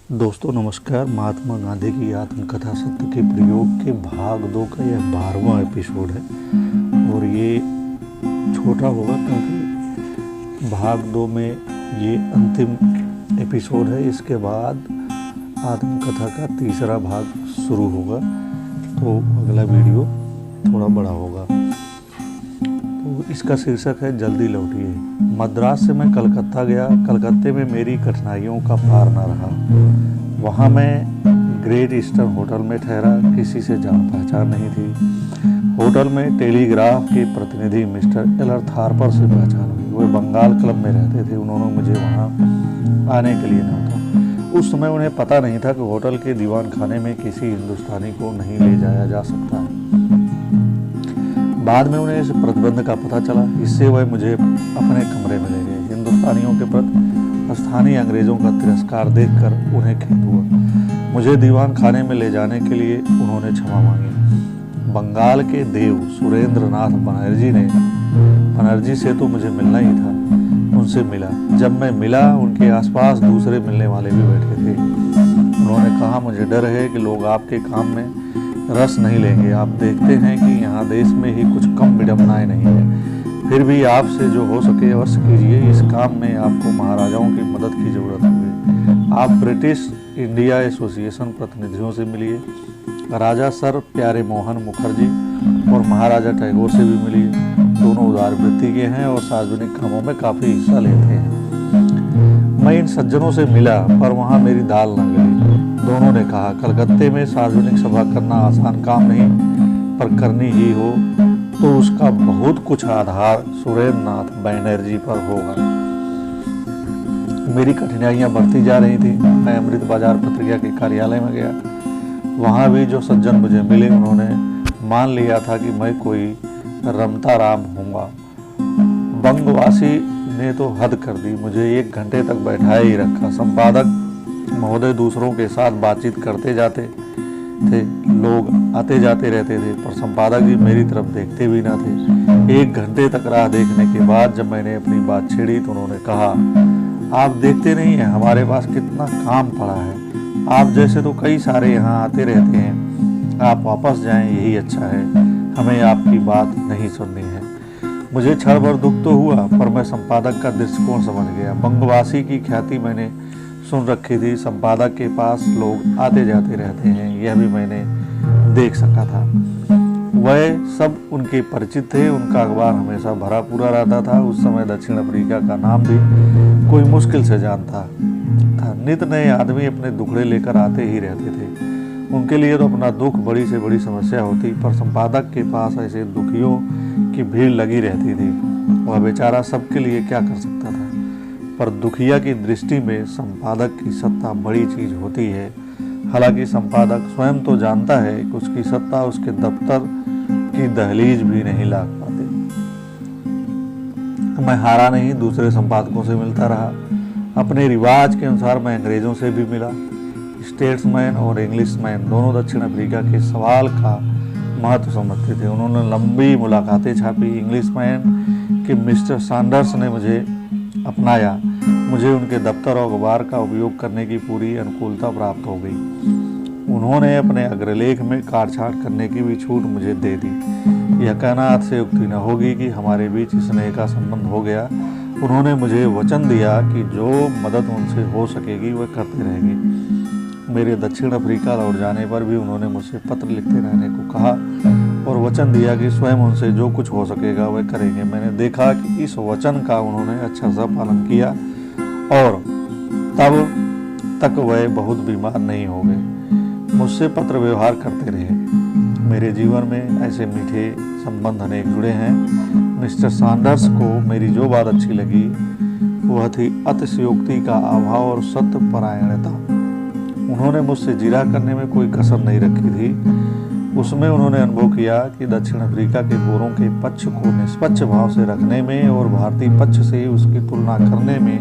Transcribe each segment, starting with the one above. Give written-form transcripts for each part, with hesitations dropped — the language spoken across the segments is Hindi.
दोस्तों नमस्कार। महात्मा गांधी की आत्मकथा सत्य के प्रयोग के भाग 2 का यह 12वां एपिसोड है और ये छोटा होगा क्योंकि भाग 2 में ये अंतिम एपिसोड है। इसके बाद आत्मकथा का तीसरा भाग शुरू होगा, तो अगला वीडियो थोड़ा बड़ा होगा। तो इसका शीर्षक है जल्दी लौटिए। मद्रास से मैं कलकत्ता गया। कलकत्ते में मेरी कठिनाइयों का पार न रहा। वहाँ मैं ग्रेट ईस्टर्न होटल में ठहरा। किसी से जान पहचान नहीं थी। होटल में टेलीग्राफ के प्रतिनिधि मिस्टर एलर थारपर से पहचान हुई। वे बंगाल क्लब में रहते थे। उन्होंने मुझे वहाँ आने के लिए न्योता। उस समय उन्हें पता नहीं था कि होटल के दीवान खाने में किसी हिंदुस्तानी को नहीं ले जाया जा सकता। बाद में उन्हें इस प्रतिबंध का पता चला। इससे वह मुझे अपने कमरे में ले गए। हिंदुस्तानियों के प्रति स्थानीय अंग्रेजों का तिरस्कार देखकर उन्हें खेद हुआ। मुझे दीवान खाने में ले जाने के लिए उन्होंने क्षमा मांगी। बंगाल के देव सुरेंद्र नाथ बनर्जी से तो मुझे मिलना ही था। उनसे मिला। जब मैं मिला, उनके आसपास दूसरे मिलने वाले भी बैठे थे। उन्होंने कहा, मुझे डर है कि लोग आपके काम में रस नहीं लेंगे। आप देखते हैं कि यहाँ देश में ही कुछ कम विडम्बनाएं नहीं है। फिर भी आपसे जो हो सके अवश्य कीजिए। इस काम में आपको महाराजाओं की मदद की जरूरत होगी। आप ब्रिटिश इंडिया एसोसिएशन प्रतिनिधियों से मिलिए। राजा सर प्यारे मोहन मुखर्जी और महाराजा टैगोर से भी मिलिए। दोनों उदार वृत्ति के हैं और सार्वजनिक कामों में काफ़ी हिस्सा लेते हैं। मैं इन सज्जनों से मिला पर वहाँ मेरी दाल न गली। दोनों ने कहा, कलकत्ते में सार्वजनिक सभा करना आसान काम नहीं, पर करनी ही हो तो उसका बहुत कुछ आधार सुरेंद्र नाथ बनर्जी पर होगा। मेरी कठिनाइयां बढ़ती जा रही थी। मैं अमृत बाजार पत्रिका के कार्यालय में गया। वहां भी जो सज्जन मुझे मिले, उन्होंने मान लिया था कि मैं कोई रमता राम हूँगा। बंगवासी ने तो हद कर दी। मुझे 1 घंटे तक बैठाए ही रखा। संपादक महोदय दूसरों के साथ बातचीत करते जाते थे। लोग आते जाते रहते थे, पर संपादक जी मेरी तरफ देखते भी ना थे। 1 घंटे तक राह देखने के बाद जब मैंने अपनी बात छेड़ी तो उन्होंने कहा, आप देखते नहीं हैं हमारे पास कितना काम पड़ा है। आप जैसे तो कई सारे यहाँ आते रहते हैं। आप वापस जाएं, यही अच्छा है। हमें आपकी बात नहीं सुननी है। मुझे क्षण भर दुख तो हुआ, पर मैं संपादक का दृष्टिकोण समझ गया। बंगवासी की ख्याति मैंने सुन रखी थी। संपादक के पास लोग आते जाते रहते हैं, यह भी मैंने देख सका था। वह सब उनके परिचित थे। उनका अखबार हमेशा भरा पूरा रहता था। उस समय दक्षिण अफ्रीका का नाम भी कोई मुश्किल से जानता था। नित नए आदमी अपने दुखड़े लेकर आते ही रहते थे। उनके लिए तो अपना दुख बड़ी से बड़ी समस्या होती, पर संपादक के पास ऐसे दुखियों की भीड़ लगी रहती थी। वह बेचारा सबके लिए क्या कर सकता था, पर दुखिया की दृष्टि में संपादक की सत्ता बड़ी चीज होती है। हालांकि संपादक स्वयं तो जानता है कि उसकी सत्ता उसके दफ्तर की दहलीज भी नहीं लाग पाती। मैं हारा नहीं, दूसरे संपादकों से मिलता रहा। अपने रिवाज के अनुसार मैं अंग्रेजों से भी मिला। स्टेट्समैन और इंग्लिशमैन दोनों दक्षिण अफ्रीका के सवाल का महत्व समझते थे। उन्होंने लंबी मुलाकातें छापी। इंग्लिशमैन के मिस्टर सैंडर्स ने मुझे अपनाया। मुझे उनके दफ्तर और अखबार का उपयोग करने की पूरी अनुकूलता प्राप्त हो गई। उन्होंने अपने अग्रलेख में काटछांट करने की भी छूट मुझे दे दी। यह कहना अतिशयोक्ति न होगी कि हमारे बीच स्नेह का संबंध हो गया। उन्होंने मुझे वचन दिया कि जो मदद उनसे हो सकेगी वह करते रहेंगे। मेरे दक्षिण अफ्रीका लौट जाने पर भी उन्होंने मुझसे पत्र लिखते रहने को कहा और वचन दिया कि स्वयं उनसे जो कुछ हो सकेगा वह करेंगे। मैंने देखा कि इस वचन का उन्होंने अच्छा सा पालन किया और तब तक वह बहुत बीमार नहीं हो गए। मुझसे पत्र व्यवहार करते रहे। मेरे जीवन में ऐसे मीठे संबंध अनेक जुड़े हैं। मिस्टर सैंडर्स को मेरी जो बात अच्छी लगी वह थी अतिशयोक्ति का अभाव और सत्यपरायणता। उन्होंने मुझसे जिरह करने में कोई कसर नहीं रखी थी। उसमें उन्होंने अनुभव किया कि दक्षिण अफ्रीका के गोरों के पक्ष को निष्पक्ष भाव से रखने में और भारतीय पक्ष से उसकी तुलना करने में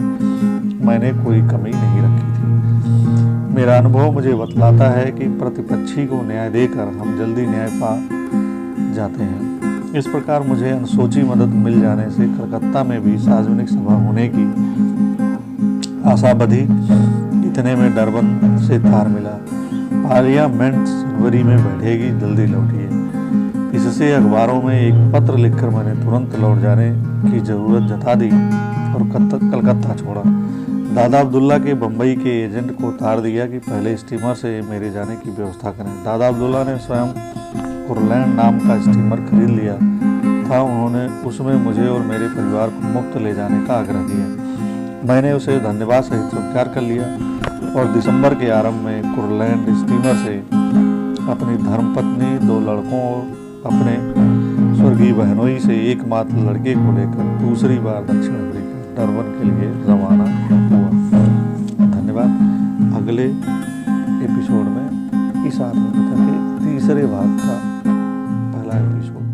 मैंने कोई कमी नहीं रखी थी। मेरा अनुभव मुझे बतलाता है कि प्रतिपक्षी को न्याय देकर हम जल्दी न्याय पा जाते हैं। इस प्रकार मुझे अनसोची मदद मिल जाने से कलकत्ता में भी सार्वजनिक सभा होने की आशा बधी। इतने में डरबन से तार मिला, पार्लियामेंट जनवरी में बैठेगी, जल्दी लौटिए। इससे अखबारों में एक पत्र लिखकर मैंने तुरंत लौट जाने की ज़रूरत जता दी और कलकत्ता छोड़ा। दादा अब्दुल्ला के बम्बई के एजेंट को तार दिया कि पहले स्टीमर से मेरे जाने की व्यवस्था करें। दादा अब्दुल्ला ने स्वयं कुरलैंड नाम का स्टीमर खरीद लिया था। उन्होंने उसमें मुझे और मेरे परिवार को मुफ्त ले जाने का आग्रह किया। मैंने उसे धन्यवाद सहित स्वीकार कर लिया और दिसंबर के आरंभ में कुरलैंड स्टीमर से अपनी धर्मपत्नी, 2 लड़कों और अपने स्वर्गीय बहनोई से एकमात्र लड़के को लेकर दूसरी बार दक्षिण अफ्रीका डरबन के लिए रवाना हुआ। धन्यवाद। अगले एपिसोड में इस आत्मकथा के तीसरे भाग का पहला एपिसोड